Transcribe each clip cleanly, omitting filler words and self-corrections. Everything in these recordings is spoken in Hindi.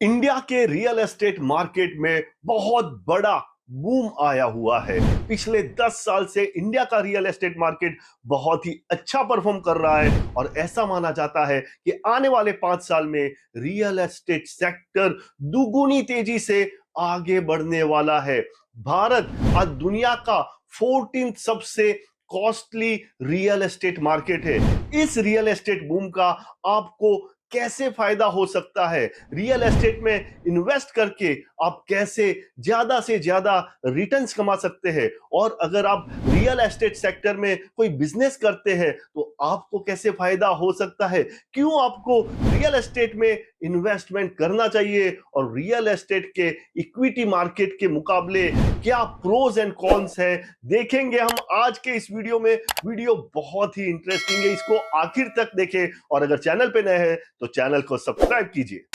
इंडिया के रियल एस्टेट मार्केट में बहुत बड़ा बूम आया हुआ है। पिछले 10 साल से इंडिया का रियल एस्टेट मार्केट बहुत ही अच्छा परफॉर्म कर रहा है और ऐसा माना जाता है कि आने वाले 5 साल में रियल एस्टेट सेक्टर दुगुनी तेजी से आगे बढ़ने वाला है। भारत आज दुनिया का 14 सबसे कॉस्टली रियल एस्टेट मार्केट है। इस रियल एस्टेट बूम का आपको कैसे फायदा हो सकता है, रियल एस्टेट में इन्वेस्ट करके आप कैसे ज्यादा से ज्यादा रिटर्न्स कमा सकते हैं, और अगर आप रियल एस्टेट सेक्टर में कोई बिजनेस करते हैं तो आपको कैसे फायदा हो सकता है, क्यों आपको रियल एस्टेट में इन्वेस्टमेंट करना चाहिए और रियल एस्टेट के इक्विटी मार्केट के मुकाबले क्या प्रोज एंड कॉन्स है, देखेंगे हम आज के इस वीडियो में। वीडियो बहुत ही इंटरेस्टिंग है, इसको आखिर तक देखें और अगर चैनल पे नए हैं तो चैनल को सब्सक्राइब कीजिए।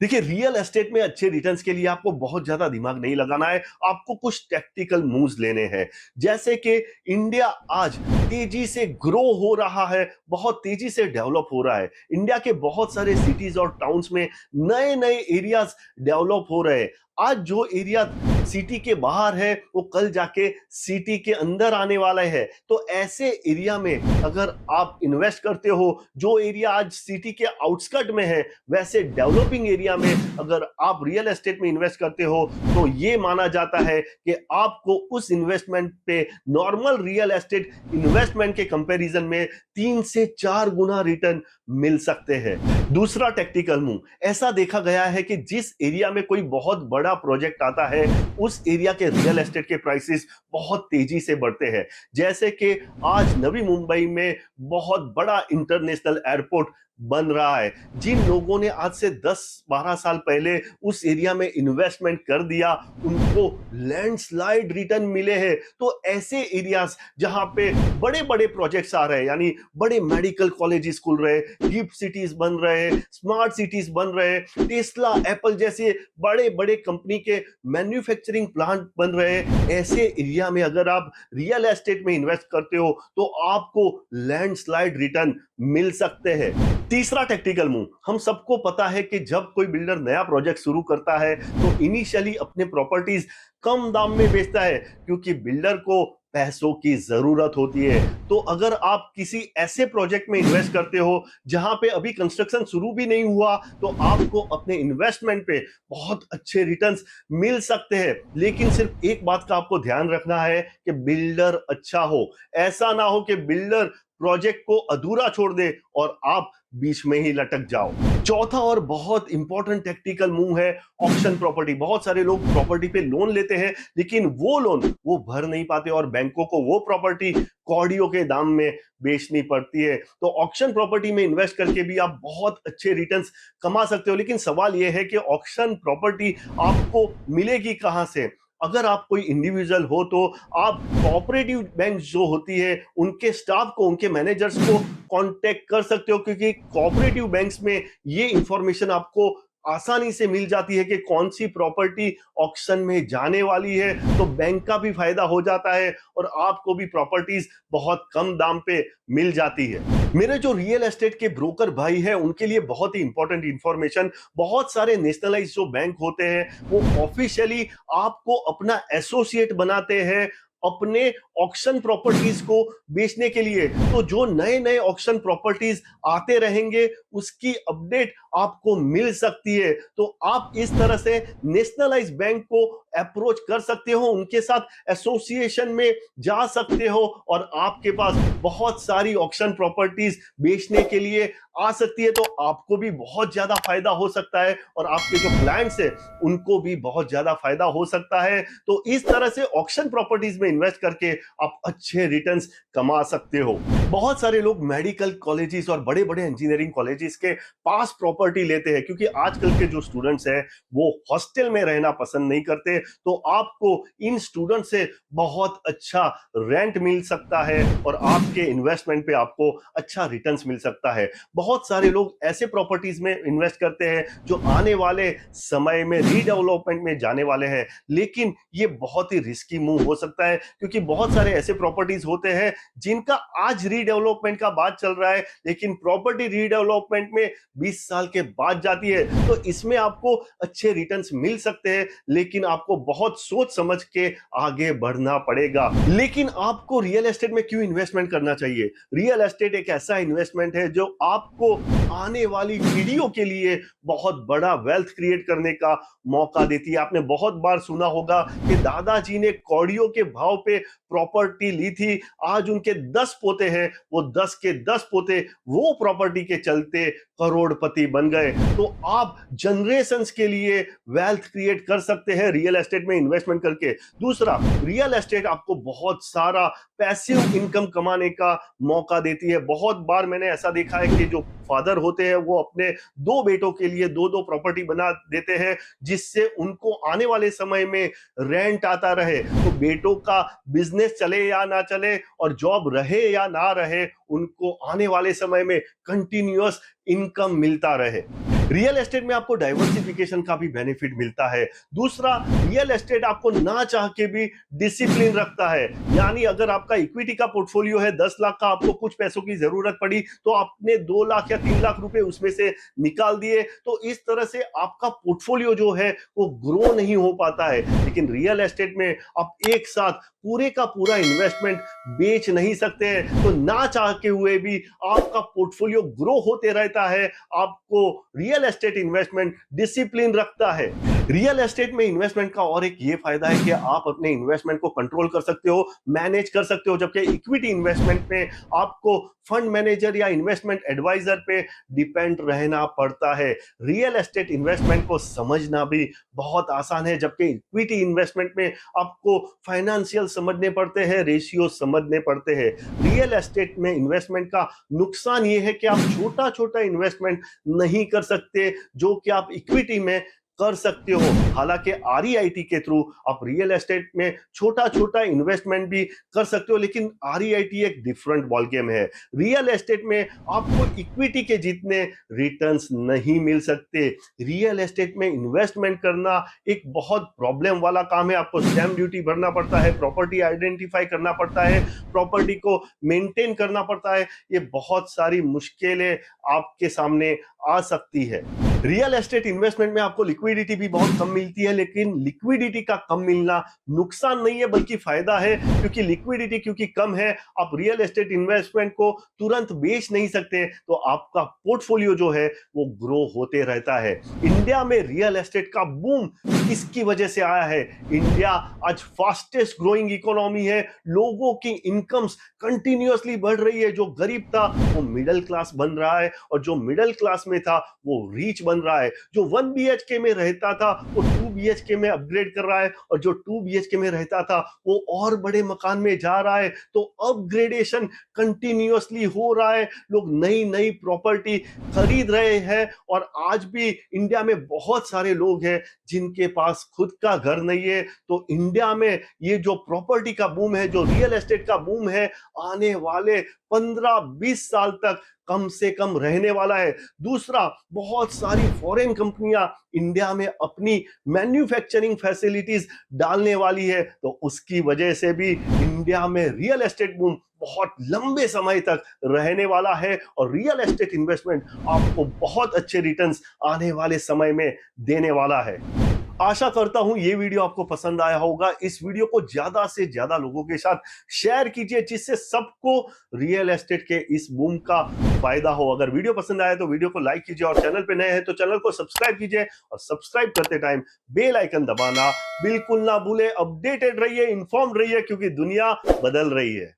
देखिए, रियल एस्टेट में अच्छे रिटर्न्स के लिए आपको बहुत ज्यादा दिमाग नहीं लगाना है, आपको कुछ टैक्टिकल मूव्स लेने हैं। जैसे कि इंडिया आज तेजी से ग्रो हो रहा है, बहुत तेजी से डेवलप हो रहा है। इंडिया के बहुत सारे सिटीज और टाउन्स में नए नए एरियाज डेवलप हो रहे हैं। आज जो एरिया सिटी के बाहर है वो कल जाके सिटी के अंदर आने वाला है। तो ऐसे एरिया में अगर आप इन्वेस्ट करते हो, जो एरिया आज सिटी के आउटस्कर्ट में है, वैसे डेवलपिंग एरिया में अगर आप रियल एस्टेट में इन्वेस्ट करते हो तो ये माना जाता है कि आपको उस इन्वेस्टमेंट पे नॉर्मल रियल एस्टेट इन्वेस्टमेंट के कंपैरिजन में 3 से 4 गुना रिटर्न मिल सकते हैं। दूसरा टेक्निकल मूव, ऐसा देखा गया है कि जिस एरिया में कोई बहुत बड़ा प्रोजेक्ट आता है उस एरिया के रियल एस्टेट के प्राइसेस बहुत तेजी से बढ़ते हैं। जैसे कि आज नवी मुंबई में बहुत बड़ा इंटरनेशनल एयरपोर्ट बन रहा है। जिन लोगों ने आज से 10-12 साल पहले उस एरिया में इन्वेस्टमेंट कर दिया, उनको लैंडस्लाइड रिटर्न मिले हैं। तो ऐसे एरियाज जहां पे बड़े बड़े प्रोजेक्ट्स आ रहे हैं, यानी बड़े मेडिकल कॉलेजेस खुल रहे हैं, गिफ्ट सिटीज बन रहे हैं, स्मार्ट सिटीज बन रहे हैं, टेस्ला एप्पल जैसे बड़े बड़े कंपनी के मैन्युफैक्चरिंग प्लांट बन रहे हैं, ऐसे एरिया में अगर आप रियल एस्टेट में इन्वेस्ट करते हो तो आपको लैंडस्लाइड रिटर्न मिल सकते हैं। तीसरा टेक्निकल मूव, हम सबको पता है कि जब कोई बिल्डर नया प्रोजेक्ट शुरू करता है तो इनिशियली अपने प्रॉपर्टीज कम दाम में बेचता है, क्योंकि बिल्डर को पैसों की जरूरत होती है। तो अगर आप किसी ऐसे प्रोजेक्ट में इन्वेस्ट करते हो जहां पे अभी कंस्ट्रक्शन शुरू भी नहीं हुआ, तो आपको अपने इन्वेस्टमेंट पे बहुत अच्छे रिटर्न्स मिल सकते हैं। लेकिन सिर्फ एक बात का आपको ध्यान रखना है कि बिल्डर अच्छा हो। ऐसा ना हो कि बिल्डर प्रोजेक्ट को अधूरा छोड़ दे और आप बीच में ही लटक जाओ। चौथा और बहुत इंपॉर्टेंट टेक्निकल मूव है ऑक्शन प्रॉपर्टी। बहुत सारे लोग प्रॉपर्टी पे लोन लेते हैं लेकिन वो लोन वो भर नहीं पाते और बैंकों को वो प्रॉपर्टी कौड़ियों के दाम में बेचनी पड़ती है। तो ऑक्शन प्रॉपर्टी में इन्वेस्ट करके भी आप बहुत अच्छे रिटर्न्स कमा सकते हो। लेकिन सवाल यह है कि ऑक्शन प्रॉपर्टी आपको मिलेगी कहां से। अगर आप कोई इंडिविजुअल हो तो आप कोऑपरेटिव बैंक जो होती है उनके स्टाफ को, उनके मैनेजर्स को कांटेक्ट कर सकते हो, क्योंकि कोऑपरेटिव बैंक्स में ये इंफॉर्मेशन आपको आसानी से मिल जाती है कि कौन सी प्रॉपर्टी ऑक्शन में जाने वाली है। तो बैंक का भी फायदा हो जाता है और आपको भी प्रॉपर्टीज बहुत कम दाम पे मिल जाती है। मेरे जो रियल एस्टेट के ब्रोकर भाई हैं उनके लिए बहुत ही इंपॉर्टेंट इंफॉर्मेशन, बहुत सारे नेशनलाइज जो बैंक होते हैं वो ऑफिशियली आपको अपना एसोसिएट बनाते हैं अपने ऑक्शन प्रॉपर्टीज को बेचने के लिए। तो जो नए नए ऑक्शन प्रॉपर्टीज आते रहेंगे उसकी अपडेट आपको मिल सकती है। तो आप इस तरह से नेशनलाइज बैंक को अप्रोच कर सकते हो, उनके साथ एसोसिएशन में जा सकते हो और आपके पास बहुत सारी ऑक्शन प्रॉपर्टीज बेचने के लिए आ सकती है। तो आपको भी बहुत ज्यादा फायदा हो सकता है और आपके जो क्लाइंट्स हैं उनको भी बहुत ज्यादा फायदा हो सकता है। तो इस तरह से ऑक्शन प्रॉपर्टीज में इन्वेस्ट करके आप अच्छे रिटर्न्स कमा सकते हो। बहुत सारे लोग मेडिकल कॉलेजेस और बड़े बड़े इंजीनियरिंग कॉलेजेस के पास प्रॉपर्टी लेते हैं, क्योंकि आजकल के जो स्टूडेंट्स हैं वो हॉस्टल में रहना पसंद नहीं करते। तो आपको इन स्टूडेंट से बहुत अच्छा रेंट मिल सकता है और आपके इन्वेस्टमेंट पे आपको अच्छा रिटर्न्स मिल सकता है। बहुत सारे लोग ऐसे प्रॉपर्टीज में इन्वेस्ट करते हैं जो आने वाले समय में रीडेवलपमेंट में जाने वाले हैं, लेकिन ये बहुत ही रिस्की मूव हो सकता है, क्योंकि बहुत सारे ऐसे प्रॉपर्टीज होते हैं जिनका आज रीडेवलपमेंट का बात चल रहा है, लेकिन प्रॉपर्टी रीडेवलपमेंट में 20 साल के बाद जाती है। तो इसमें आपको अच्छे रिटर्न्स मिल सकते हैं, लेकिन आपको बहुत सोच समझ के आगे बढ़ना पड़ेगा। लेकिन आपको रियल एस्टेट में क्यों इन्वेस्टमेंट करना चाहिए? रियल एस्टेट एक ऐसा इन्वेस्टमेंट है जो आपको आने वाली पीढ़ियों के लिए बहुत बड़ा वेल्थ क्रिएट करने का मौका देती है। आपने बहुत बार सुना होगा कि दादाजी ने कौड़ियों के भाव पे प्रॉपर्टी ली थी, आज उनके 10 पोते हैं, वो 10 के 10 पोते वो प्रॉपर्टी के चलते करोड़पति बन गए। तो आप जनरेशंस के लिए वेल्थ क्रिएट कर सकते हैं रियल एस्टेट में इन्वेस्टमेंट करके। दूसरा, रियल एस्टेट आपको बहुत सारा पैसिव इनकम कमाने का मौका देती है। बहुत बार मैंने ऐसा देखा है कि जो फादर होते हैं वो अपने 2 बेटों के लिए 2-2 प्रॉपर्टी बना देते हैं, जिससे उनको आने वाले समय में रेंट आता रहे। तो बेटों का बिजनेस चले या ना चले और जॉब रहे या ना रहे, उनको आने वाले समय में कंटिन्यूअस इनकम मिलता रहे। रियल एस्टेट में आपको डाइवर्सिफिकेशन का भी बेनिफिट मिलता है। दूसरा, रियल एस्टेट आपको ना चाह के भी डिसिप्लिन रखता है। यानी अगर आपका इक्विटी का पोर्टफोलियो है 10 लाख का, आपको कुछ पैसों की जरूरत पड़ी तो आपने 2 लाख या 3 लाख रुपए उसमें से निकाल दिए, तो इस तरह से आपका पोर्टफोलियो जो है वो ग्रो नहीं हो पाता है। लेकिन रियल एस्टेट में आप एक साथ पूरे का पूरा इन्वेस्टमेंट बेच नहीं सकते हैं, तो ना चाह के हुए भी आपका पोर्टफोलियो ग्रो होते रहता है। आपको रियल एस्टेट इन्वेस्टमेंट डिसिप्लिन रखता है। रियल एस्टेट में इन्वेस्टमेंट का और एक ये फायदा है कि आप अपने इन्वेस्टमेंट को कंट्रोल कर सकते हो, मैनेज कर सकते हो, जबकि इक्विटी इन्वेस्टमेंट में आपको फंड मैनेजर या इन्वेस्टमेंट एडवाइजर पे डिपेंड रहना पड़ता है। रियल एस्टेट इन्वेस्टमेंट को समझना भी बहुत आसान है, जबकि इक्विटी इन्वेस्टमेंट में आपको फाइनेंशियल समझने पड़ते हैं, रेशियो समझने पड़ते हैं। रियल एस्टेट में इन्वेस्टमेंट का नुकसान ये है कि आप छोटा छोटा इन्वेस्टमेंट नहीं कर सकते जो कि आप इक्विटी में कर सकते हो। हालांकि आरईआईटी के थ्रू आप रियल एस्टेट में छोटा छोटा इन्वेस्टमेंट भी कर सकते हो, लेकिन आरईआईटी एक डिफरेंट बॉल गेम है। रियल एस्टेट में आपको इक्विटी के जितने रिटर्न्स नहीं मिल सकते। रियल एस्टेट में इन्वेस्टमेंट करना एक बहुत प्रॉब्लम वाला काम है। आपको स्टैम्प ड्यूटी भरना पड़ता है, प्रॉपर्टी आइडेंटिफाई करना पड़ता है, प्रॉपर्टी को मेंटेन करना पड़ता है। ये बहुत सारी मुश्किलें आपके सामने आ सकती है। रियल एस्टेट इन्वेस्टमेंट में आपको लिक्विडिटी भी बहुत कम मिलती है, लेकिन लिक्विडिटी का कम मिलना नुकसान नहीं है बल्कि फायदा है, क्योंकि लिक्विडिटी क्योंकि कम है, आप रियल एस्टेट इन्वेस्टमेंट को तुरंत बेच नहीं सकते, तो आपका पोर्टफोलियो जो है वो ग्रो होते रहता है। इंडिया में रियल एस्टेट का बूम किसकी वजह से आया है? इंडिया आज फास्टेस्ट ग्रोइंग इकोनॉमी है, लोगों की इनकम्स कंटिन्यूअसली बढ़ रही है। जो गरीब था वो मिडिल क्लास बन रहा है, और जो मिडिल क्लास में था वो रीच बन रहा है। जो 1 बीएचके में रहता था वो 2 बीएचके में अपग्रेड कर रहा है, और जो 2 बीएचके में रहता था वो और बड़े मकान में जा रहा है। तो अपग्रेडेशन कंटिन्यूअसली हो रहा है, लोग नई नई प्रॉपर्टी खरीद रहे हैं। और आज भी इंडिया में बहुत सारे लोग हैं जिनके पास खुद का घर नहीं है। तो इंडिया में ये जो प्रॉपर्टी का बूम है, जो रियल एस्टेट का बूम है, आने वाले 15-20 साल तक कम से कम रहने वाला है। दूसरा, बहुत सारी फॉरेन कंपनियां इंडिया में अपनी मैन्युफैक्चरिंग फैसिलिटीज डालने वाली है, तो उसकी वजह से भी इंडिया में रियल एस्टेट बूम बहुत लंबे समय तक रहने वाला है, और रियल एस्टेट इन्वेस्टमेंट आपको बहुत अच्छे रिटर्न्स आने वाले समय में देने वाला है। आशा करता हूं ये वीडियो आपको पसंद आया होगा। इस वीडियो को ज्यादा से ज्यादा लोगों के साथ शेयर कीजिए, जिससे सबको रियल एस्टेट के इस बूम का फायदा हो। अगर वीडियो पसंद आया तो वीडियो को लाइक कीजिए, और चैनल पे नए हैं तो चैनल को सब्सक्राइब कीजिए, और सब्सक्राइब करते टाइम बेल आइकन दबाना बिल्कुल ना भूले। अपडेटेड रहिए, इंफॉर्म्ड रहिए, क्योंकि दुनिया बदल रही है।